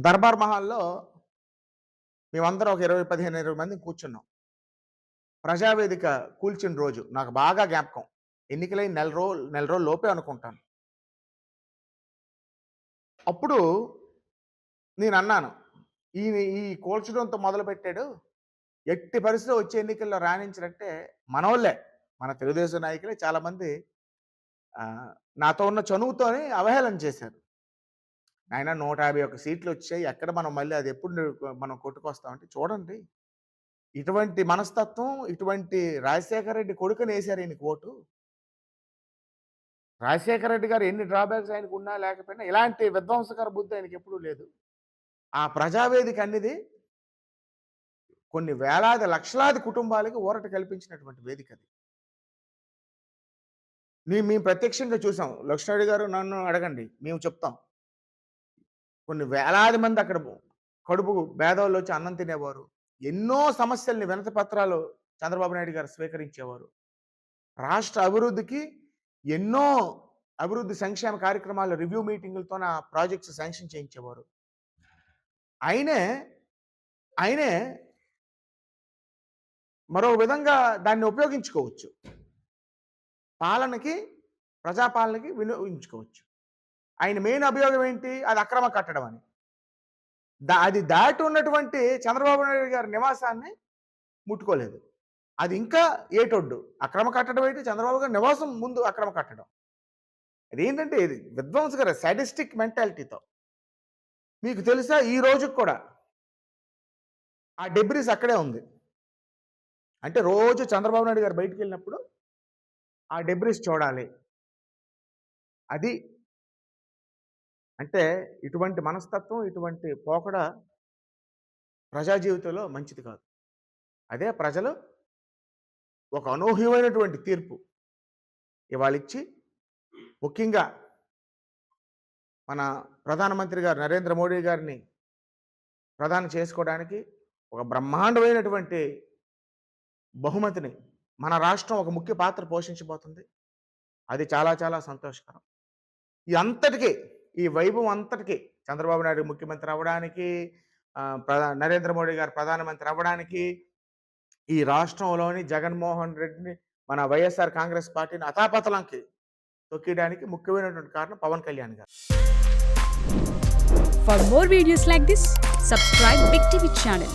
దర్బార్ మహల్‌లో మేమందరం ఒక 20, 15, 20 మంది కూర్చున్నాం. ప్రజావేదిక కూల్చిన రోజు నాకు బాగా జ్ఞాపకం. ఎన్నికలై నెల రోజుల లోపే అనుకుంటాను. అప్పుడు నేనన్నాను, ఈయన ఈ కూల్చడంతో మొదలుపెట్టాడు. ఎట్టి పరిస్థితిలో వచ్చే ఎన్నికల్లో రాణించడంటే మనోళ్ళే. మన తెలుగుదేశం నాయకులే చాలామంది నాతో ఉన్న చనువుతోని అవహేళన చేశారు. నాయనా 151 సీట్లొచ్చాయి. ఎక్కడ మనం మళ్ళీ అది ఎప్పుడు మనం కొట్టుకొస్తామంటే చూడండి. ఇటువంటి మనస్తత్వం, ఇటువంటి రాజశేఖర రెడ్డి కొడుకునేసారు ఈయనకి ఓటు. రాజశేఖర రెడ్డి గారు ఎన్ని డ్రాబ్యాక్స్ ఆయనకున్నా లేకపోయినా ఇలాంటి విధ్వంసకర బుద్ధి ఆయనకెప్పుడూ లేదు. ఆ ప్రజావేదిక అనేది కొన్ని వేలాది, లక్షలాది కుటుంబాలకి ఊరట కల్పించినటువంటి వేదికది. మేము ప్రత్యక్షంగా చూసాం. లక్ష్మణరెడ్డి గారు నన్ను అడగండి. మేము చెప్తాం. కొన్ని వేలాది మంది అక్కడ కడుపు పేదోళ్ళొచ్చి అన్నం తినేవారు. ఎన్నో సమస్యల్ని వినతి పత్రాలు చంద్రబాబు నాయుడు గారు స్వీకరించేవారు. రాష్ట్ర అభివృద్ధికి ఎన్నో అభివృద్ధి సంక్షేమ కార్యక్రమాల రివ్యూ మీటింగులతోన ప్రాజెక్ట్స్ శాంక్షన్ చేయించేవారు. ఆయనే ఆయనే మరో విధంగా దాన్ని ఉపయోగించుకోవచ్చు. పాలనకి, ప్రజాపాలనకి వినియోగించుకోవచ్చు. ఆయన మెయిన్ అభియోగం ఏంటి? అది అక్రమ కట్టడం అని. అది దాటి ఉన్నటువంటి చంద్రబాబు నాయుడు గారి నివాసాన్ని ముట్టుకోలేదు. అది ఇంకా ఏటొడ్డు. అక్రమ కట్టడం అయితే చంద్రబాబు గారి నివాసం ముందు అక్రమ కట్టడం. అదేంటంటే ఇది విధ్వంసకర సాడిస్టిక్ మెంటాలిటీతో. మీకు తెలుసా ఈ రోజుకి కూడా ఆ డెబ్రిస్ అక్కడే ఉంది. అంటే రోజు చంద్రబాబు నాయుడు గారు బయటికెళ్ళినప్పుడు ఆ డెబ్రిస్ చూడాలి. అది అంటే ఇటువంటి మనస్తత్వం, ఇటువంటి పోకడ ప్రజా జీవితంలో మంచిది కాదు. అదే ప్రజలు ఒక అనూహ్యమైనటువంటి తీర్పు ఇవాళిచ్చి ముఖ్యంగా మన ప్రధానమంత్రి గారు నరేంద్ర మోడీ గారిని ప్రధాని చేసుకోవడానికి ఒక బ్రహ్మాండమైనటువంటి బహుమతిని మన రాష్ట్రం ఒక ముఖ్య పాత్ర పోషించబోతుంది. అది చాలా చాలా సంతోషకరం. ఈ వైభవం అంతటికి చంద్రబాబు నాయుడు ముఖ్యమంత్రి అవ్వడానికి, నరేంద్ర మోడీ గారు ప్రధానమంత్రి అవ్వడానికి, ఈ రాష్ట్రంలోని జగన్మోహన్ రెడ్డిని మన వైఎస్ఆర్ కాంగ్రెస్ పార్టీని అథాపతలంకి తొక్కియడానికి ముఖ్యమైనటువంటి కారణం పవన్ కళ్యాణ్ గారు. For more videos like this, subscribe Big TV channel.